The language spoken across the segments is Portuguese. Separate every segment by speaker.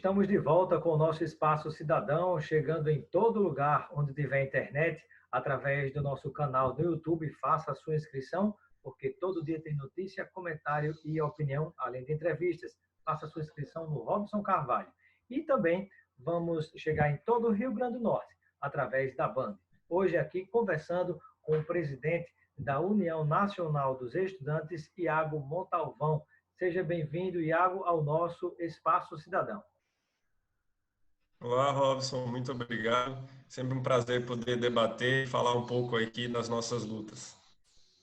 Speaker 1: Estamos de volta com o nosso Espaço Cidadão, chegando em todo lugar onde tiver internet, através do nosso canal do YouTube. Faça a sua inscrição, porque todo dia tem notícia, comentário e opinião, além de entrevistas. Faça a sua inscrição no Robson Carvalho. E também vamos chegar em todo o Rio Grande do Norte, através da Band. Hoje aqui conversando com o presidente da União Nacional dos Estudantes, Iago Montalvão. Seja bem-vindo, Iago, ao nosso Espaço Cidadão.
Speaker 2: Olá, Robson, muito obrigado. Sempre um prazer poder debater e falar um pouco aqui das nossas lutas.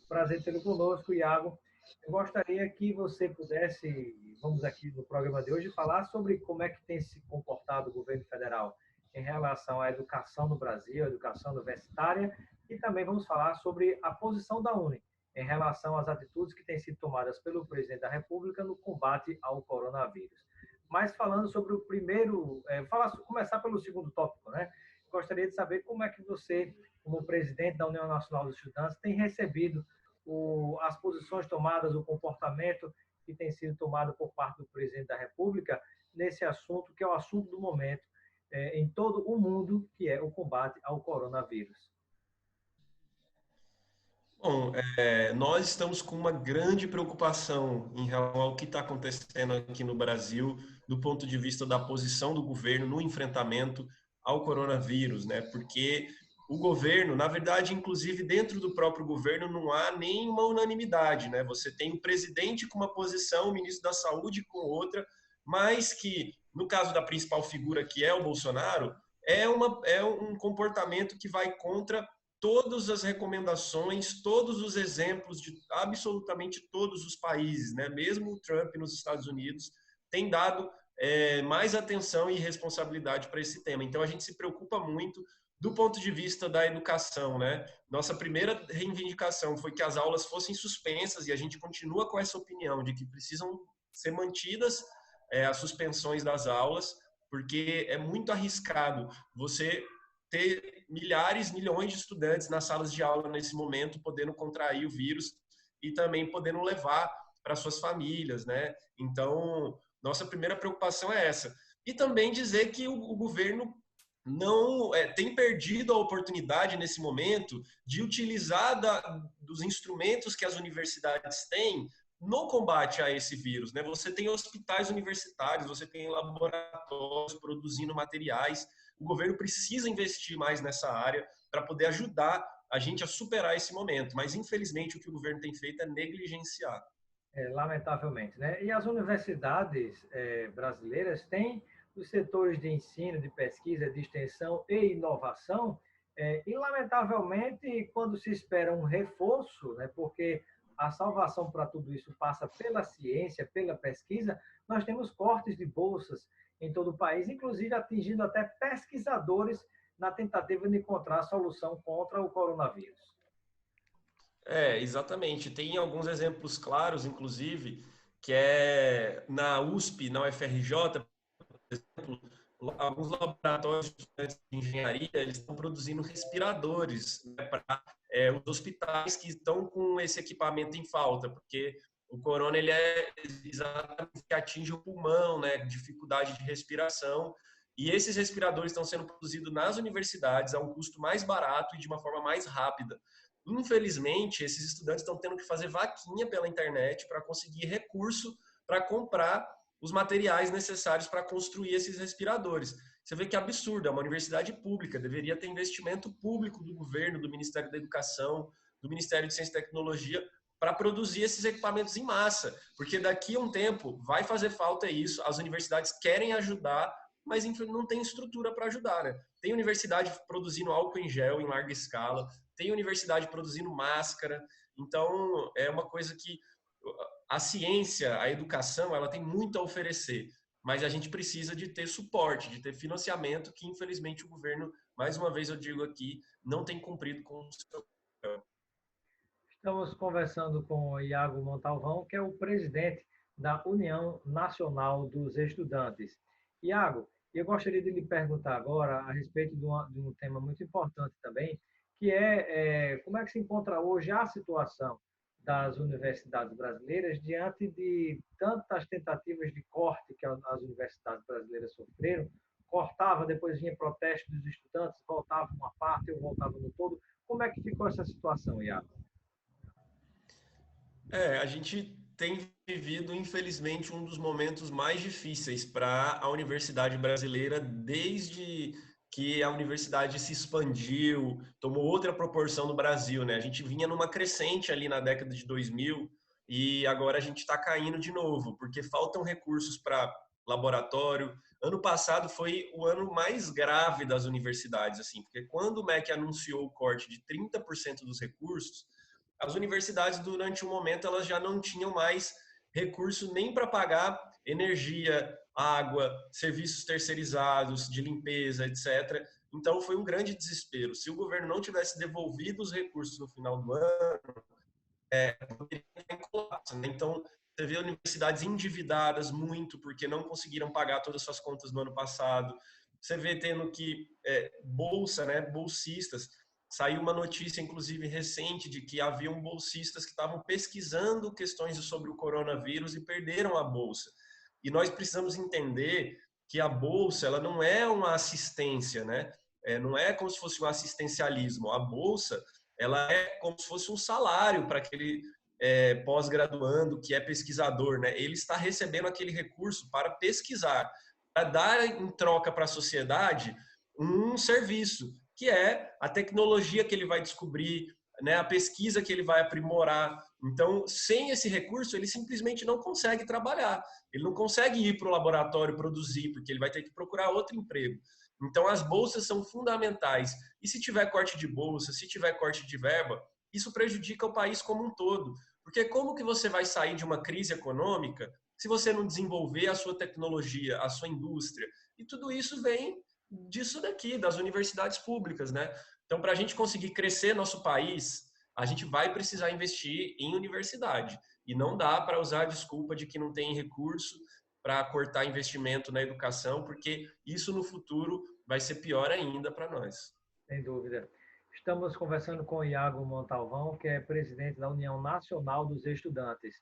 Speaker 1: Prazer tê-lo conosco, Iago. Eu gostaria que você pudesse, vamos aqui no programa de hoje, falar sobre como é que tem se comportado o governo federal em relação à educação no Brasil, à educação universitária, e também vamos falar sobre a posição da UNE em relação às atitudes que têm sido tomadas pelo presidente da República no combate ao coronavírus. Mas falando sobre o primeiro, começar pelo segundo tópico, né? Gostaria de saber como é que você, como presidente da União Nacional dos Estudantes, tem recebido as posições tomadas, o comportamento que tem sido tomado por parte do presidente da República nesse assunto, que é o assunto do momento em todo o mundo, que é o combate ao coronavírus.
Speaker 2: Bom, nós estamos com uma grande preocupação em relação ao que está acontecendo aqui no Brasil, do ponto de vista da posição do governo no enfrentamento ao coronavírus, né? Porque o governo, na verdade, inclusive dentro do próprio governo, não há nenhuma unanimidade, né? Você tem o presidente com uma posição, o ministro da Saúde com outra, mas que, no caso da principal figura, que é o Bolsonaro, é um comportamento que vai contra todas as recomendações, todos os exemplos de absolutamente todos os países, né? Mesmo o Trump nos Estados Unidos tem dado mais atenção e responsabilidade para esse tema. Então a gente se preocupa muito do ponto de vista da educação, né? Nossa primeira reivindicação foi que as aulas fossem suspensas e a gente continua com essa opinião de que precisam ser mantidas as suspensões das aulas, porque é muito arriscado você ter milhares, milhões de estudantes nas salas de aula nesse momento, podendo contrair o vírus e também podendo levar para suas famílias, né? Então, nossa primeira preocupação é essa. E também dizer que o governo não tem perdido a oportunidade nesse momento de utilizar dos instrumentos que as universidades têm no combate a esse vírus, né? Você tem hospitais universitários, você tem laboratórios produzindo materiais. O governo precisa investir mais nessa área para poder ajudar a gente a superar esse momento. Mas, infelizmente, o que o governo tem feito é negligenciar.
Speaker 1: Lamentavelmente, né? E as universidades brasileiras têm os setores de ensino, de pesquisa, de extensão e inovação, e, lamentavelmente, quando se espera um reforço, né, porque a salvação para tudo isso passa pela ciência, pela pesquisa, nós temos cortes de bolsas em todo o país, inclusive atingindo até pesquisadores na tentativa de encontrar a solução contra o coronavírus.
Speaker 2: Exatamente. Tem alguns exemplos claros, inclusive, que é na USP, na UFRJ, por exemplo, alguns laboratórios de engenharia eles estão produzindo respiradores, né, para os hospitais que estão com esse equipamento em falta, porque o corona ele é exatamente que atinge o pulmão, né, dificuldade de respiração, e esses respiradores estão sendo produzidos nas universidades a um custo mais barato e de uma forma mais rápida. Infelizmente, esses estudantes estão tendo que fazer vaquinha pela internet para conseguir recurso para comprar os materiais necessários para construir esses respiradores. Você vê que é absurdo, é uma universidade pública, deveria ter investimento público do governo, do Ministério da Educação, do Ministério de Ciência e Tecnologia, para produzir esses equipamentos em massa, porque daqui a um tempo vai fazer falta isso, as universidades querem ajudar, mas não tem estrutura para ajudar, né? Tem universidade produzindo álcool em gel em larga escala, tem universidade produzindo máscara, então é uma coisa que a ciência, a educação, ela tem muito a oferecer, mas a gente precisa de ter suporte, de ter financiamento, que infelizmente o governo, mais uma vez eu digo aqui, não tem cumprido com o seu papel.
Speaker 1: Estamos conversando com o Iago Montalvão, que é o presidente da União Nacional dos Estudantes. Iago, eu gostaria de lhe perguntar agora a respeito de um tema muito importante também, que como é que se encontra hoje a situação das universidades brasileiras diante de tantas tentativas de corte que as universidades brasileiras sofreram? Cortava, depois vinha protesto dos estudantes, voltava uma parte, eu voltava no todo. Como é que ficou essa situação, Iago?
Speaker 2: A gente tem vivido, infelizmente, um dos momentos mais difíceis para a universidade brasileira desde que a universidade se expandiu, tomou outra proporção no Brasil, né? A gente vinha numa crescente ali na década de 2000 e agora a gente está caindo de novo, porque faltam recursos para laboratório. Ano passado foi o ano mais grave das universidades, assim, porque quando o MEC anunciou o corte de 30% dos recursos, as universidades, durante um momento, elas já não tinham mais recurso nem para pagar energia, água, serviços terceirizados, de limpeza, etc. Então, foi um grande desespero. Se o governo não tivesse devolvido os recursos no final do ano, poderia estar em colapso, né? Então, você vê universidades endividadas muito porque não conseguiram pagar todas as suas contas do ano passado. Você vê tendo que bolsa, né, bolsistas. Saiu uma notícia, inclusive, recente, de que haviam bolsistas que estavam pesquisando questões sobre o coronavírus e perderam a bolsa. E nós precisamos entender que a bolsa, ela não é uma assistência, né? Não é como se fosse um assistencialismo. A bolsa, ela é como se fosse um salário para aquele pós-graduando que é pesquisador, né? Ele está recebendo aquele recurso para pesquisar, para dar em troca para a sociedade um serviço, que é a tecnologia que ele vai descobrir, né? A pesquisa que ele vai aprimorar. Então, sem esse recurso, ele simplesmente não consegue trabalhar. Ele não consegue ir para o laboratório produzir, porque ele vai ter que procurar outro emprego. Então, as bolsas são fundamentais. E se tiver corte de bolsa, se tiver corte de verba, isso prejudica o país como um todo. Porque como que você vai sair de uma crise econômica se você não desenvolver a sua tecnologia, a sua indústria? E tudo isso vem disso daqui, das universidades públicas, né? Então, para a gente conseguir crescer nosso país, a gente vai precisar investir em universidade. E não dá para usar a desculpa de que não tem recurso para cortar investimento na educação, porque isso no futuro vai ser pior ainda para nós.
Speaker 1: Sem dúvida. Estamos conversando com o Iago Montalvão, que é presidente da União Nacional dos Estudantes.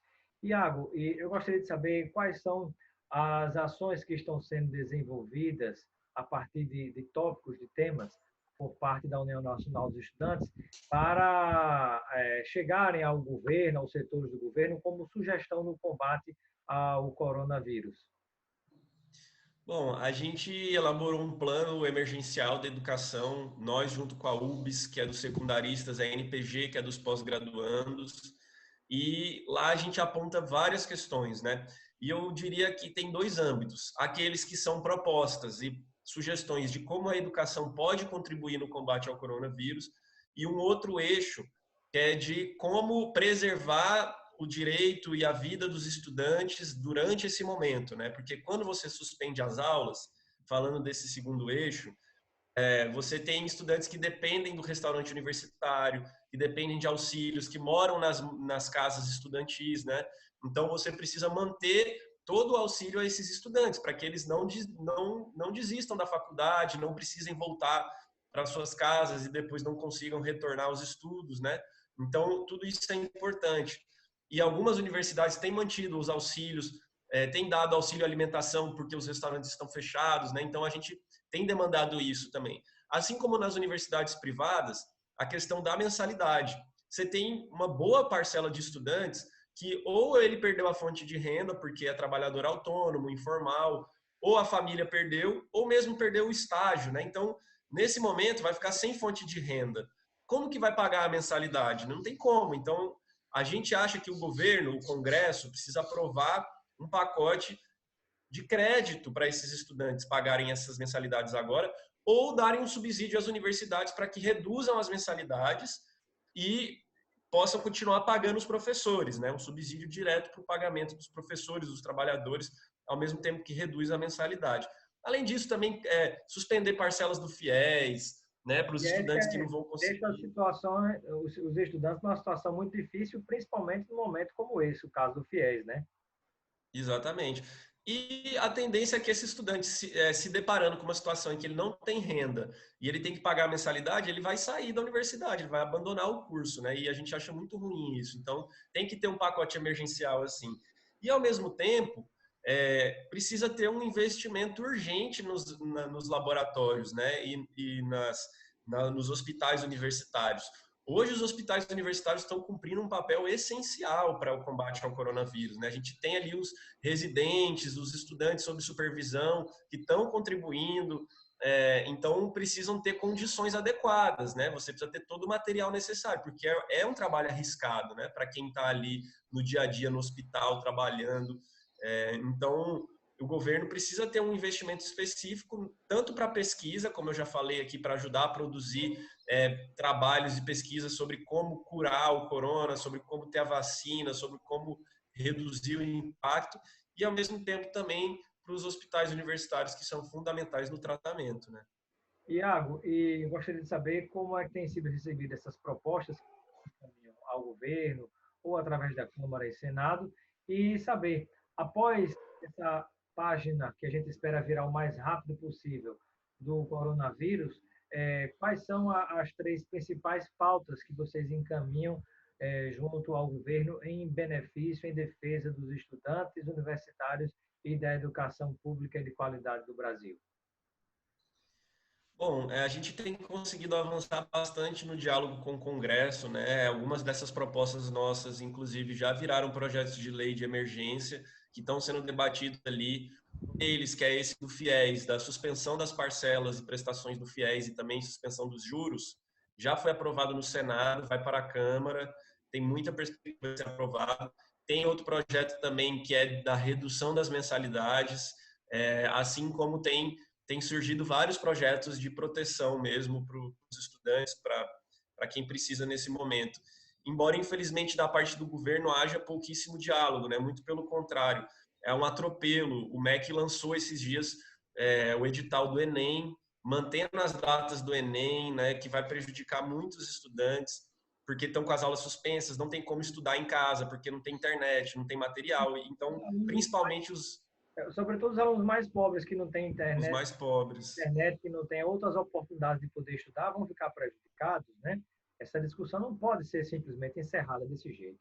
Speaker 1: Iago, e eu gostaria de saber quais são as ações que estão sendo desenvolvidas a partir de tópicos, de temas, por parte da União Nacional dos Estudantes, para chegarem ao governo, aos setores do governo, como sugestão no combate ao coronavírus.
Speaker 2: Bom, a gente elaborou um plano emergencial de educação, nós junto com a UBS, que é dos secundaristas, a NPG, que é dos pós-graduandos, e lá a gente aponta várias questões, né? E eu diria que tem dois âmbitos: aqueles que são propostas e sugestões de como a educação pode contribuir no combate ao coronavírus, e um outro eixo que é de como preservar o direito e a vida dos estudantes durante esse momento, né? Porque quando você suspende as aulas, falando desse segundo eixo, você tem estudantes que dependem do restaurante universitário, que dependem de auxílios, que moram nas casas estudantis, né? Então você precisa manter todo o auxílio a esses estudantes, para que eles não desistam da faculdade, não precisem voltar para suas casas e depois não consigam retornar aos estudos, né? Então, tudo isso é importante. E algumas universidades têm mantido os auxílios, têm dado auxílio alimentação porque os restaurantes estão fechados, né? Então, a gente tem demandado isso também. Assim como nas universidades privadas, a questão da mensalidade. Você tem uma boa parcela de estudantes que ou ele perdeu a fonte de renda porque é trabalhador autônomo, informal, ou a família perdeu, ou mesmo perdeu o estágio, né? Então, nesse momento, vai ficar sem fonte de renda. Como que vai pagar a mensalidade? Não tem como. Então, a gente acha que o governo, o Congresso, precisa aprovar um pacote de crédito para esses estudantes pagarem essas mensalidades agora, ou darem um subsídio às universidades para que reduzam as mensalidades e possam continuar pagando os professores, né? Um subsídio direto para o pagamento dos professores, dos trabalhadores, ao mesmo tempo que reduz a mensalidade. Além disso, também suspender parcelas do FIES, né, para os
Speaker 1: E é
Speaker 2: estudantes que não
Speaker 1: que
Speaker 2: vão
Speaker 1: deixa a
Speaker 2: conseguir.
Speaker 1: situação, os estudantes numa situação muito difícil, principalmente no momento como esse, o caso do FIES, né?
Speaker 2: Exatamente. E a tendência é que esse estudante, se deparando com uma situação em que ele não tem renda e ele tem que pagar a mensalidade, ele vai sair da universidade, ele vai abandonar o curso, né? E a gente acha muito ruim isso. Então, tem que ter um pacote emergencial assim. E, ao mesmo tempo, precisa ter um investimento urgente nos laboratórios, né? Nos hospitais universitários. Hoje, os hospitais universitários estão cumprindo um papel essencial para o combate ao coronavírus, né? A gente tem ali os residentes, os estudantes sob supervisão que estão contribuindo, então precisam ter condições adequadas, né? Você precisa ter todo o material necessário, porque é um trabalho arriscado, né? Para quem está ali no dia a dia no hospital trabalhando. Então, o governo precisa ter um investimento específico, tanto para pesquisa, como eu já falei aqui, para ajudar a produzir trabalhos de pesquisa sobre como curar o corona, sobre como ter a vacina, sobre como reduzir o impacto, e ao mesmo tempo também para os hospitais universitários, que são fundamentais no tratamento, né?
Speaker 1: Iago, e eu gostaria de saber como é que têm sido recebidas essas propostas que caminham ao governo ou através da Câmara e Senado, e saber, após essa página que a gente espera virar o mais rápido possível do coronavírus, quais são as três principais pautas que vocês encaminham junto ao governo em benefício, em defesa dos estudantes universitários e da educação pública de qualidade do Brasil?
Speaker 2: Bom, a gente tem conseguido avançar bastante no diálogo com o Congresso, né? Algumas dessas propostas nossas, inclusive, já viraram projetos de lei de emergência que estão sendo debatidos ali. Eles, que é esse do FIES, da suspensão das parcelas e prestações do FIES e também suspensão dos juros, já foi aprovado no Senado, vai para a Câmara, tem muita perspectiva de ser aprovado. Tem outro projeto também que é da redução das mensalidades, assim como tem surgido vários projetos de proteção mesmo para os estudantes, para quem precisa nesse momento. Embora, infelizmente, da parte do governo haja pouquíssimo diálogo, né? Muito pelo contrário, é um atropelo. O MEC lançou esses dias o edital do Enem, mantendo as datas do Enem, né? Que vai prejudicar muitos estudantes, porque estão com as aulas suspensas, não tem como estudar em casa, porque não tem internet, não tem material. Então, principalmente
Speaker 1: Sobretudo os alunos mais pobres que não têm
Speaker 2: os mais pobres.
Speaker 1: internet, que não têm outras oportunidades de poder estudar, vão ficar prejudicados, né? Essa discussão não pode ser simplesmente encerrada desse jeito.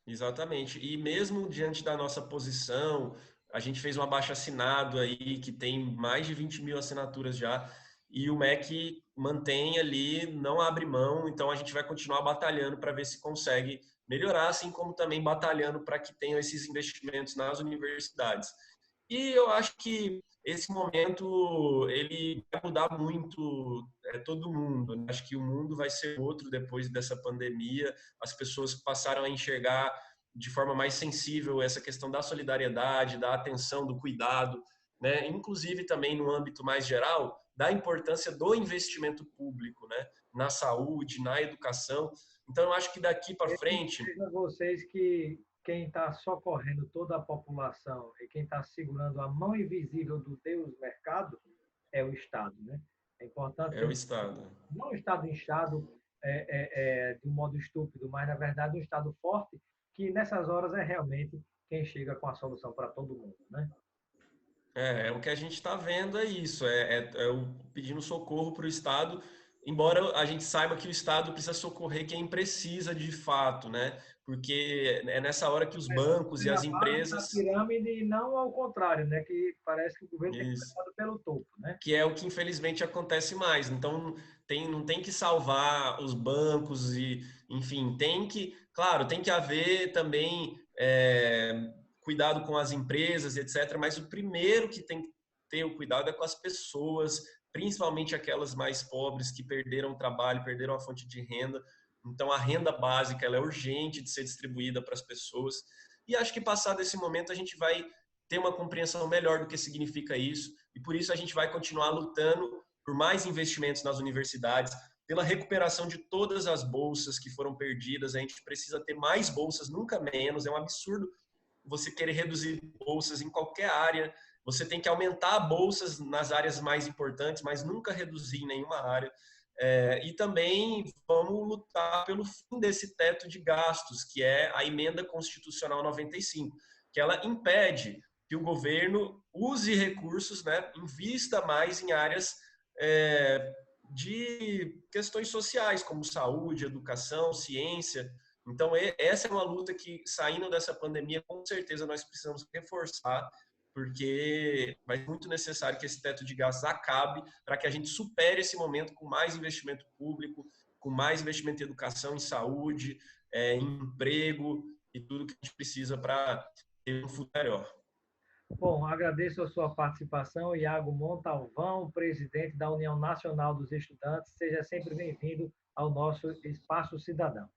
Speaker 2: Exatamente. E mesmo diante da nossa posição, a gente fez um abaixo-assinado aí que tem mais de 20 mil assinaturas já, e o MEC mantém ali, não abre mão, então a gente vai continuar batalhando para ver se consegue melhorar, assim como também batalhando para que tenham esses investimentos nas universidades. E eu acho que esse momento ele vai mudar muito todo mundo, né? Acho que o mundo vai ser outro depois dessa pandemia. As pessoas passaram a enxergar de forma mais sensível essa questão da solidariedade, da atenção, do cuidado, né? Inclusive também no âmbito mais geral da importância do investimento público, né? Na saúde, na educação. Então eu acho que daqui para frente
Speaker 1: Vejo a vocês que quem está socorrendo toda a população e quem está segurando a mão invisível do Deus mercado é o Estado, né? É importante
Speaker 2: é o Estado.
Speaker 1: não um Estado inchado de um modo estúpido, mas na verdade um Estado forte que nessas horas é realmente quem chega com a solução para todo mundo, né?
Speaker 2: O que a gente está vendo é isso, o pedindo socorro para o Estado, embora a gente saiba que o Estado precisa socorrer quem precisa de fato, né? Porque é nessa hora que os bancos e
Speaker 1: Na
Speaker 2: as
Speaker 1: base da
Speaker 2: empresas,
Speaker 1: pirâmide e não ao contrário, né? Que parece que o governo tem
Speaker 2: isso,
Speaker 1: começado pelo topo, né?
Speaker 2: que é o que infelizmente acontece mais. Então não tem que salvar os bancos e, enfim, claro, tem que haver também cuidado com as empresas, etc. Mas o primeiro que tem que ter o cuidado é com as pessoas, principalmente aquelas mais pobres que perderam o trabalho, perderam a fonte de renda. Então a renda básica ela é urgente de ser distribuída para as pessoas. E acho que passado esse momento a gente vai ter uma compreensão melhor do que significa isso, e por isso a gente vai continuar lutando por mais investimentos nas universidades, pela recuperação de todas as bolsas que foram perdidas. A gente precisa ter mais bolsas, nunca menos. É um absurdo você querer reduzir bolsas em qualquer área. Você tem que aumentar bolsas nas áreas mais importantes, mas nunca reduzir em nenhuma área. E também vamos lutar pelo fim desse teto de gastos, que é a emenda constitucional 95, que ela impede que o governo use recursos, né, invista mais em áreas de questões sociais, como saúde, educação, ciência. Então, essa é uma luta que, saindo dessa pandemia, com certeza nós precisamos reforçar, porque vai ser muito necessário que esse teto de gastos acabe para que a gente supere esse momento com mais investimento público, com mais investimento em educação, em saúde, em emprego e tudo que a gente precisa para ter um futuro melhor.
Speaker 1: Bom, agradeço a sua participação, Iago Montalvão, presidente da União Nacional dos Estudantes. Seja sempre bem-vindo ao nosso Espaço Cidadão.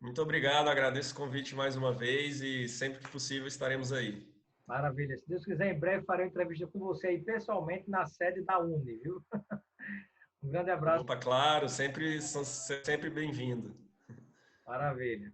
Speaker 2: Muito obrigado, agradeço o convite mais uma vez e sempre que possível estaremos aí.
Speaker 1: Maravilha. Se Deus quiser, em breve farei uma entrevista com você aí pessoalmente na sede da Uni, viu? Um grande abraço.
Speaker 2: Opa, claro, sempre bem-vindo.
Speaker 1: Maravilha.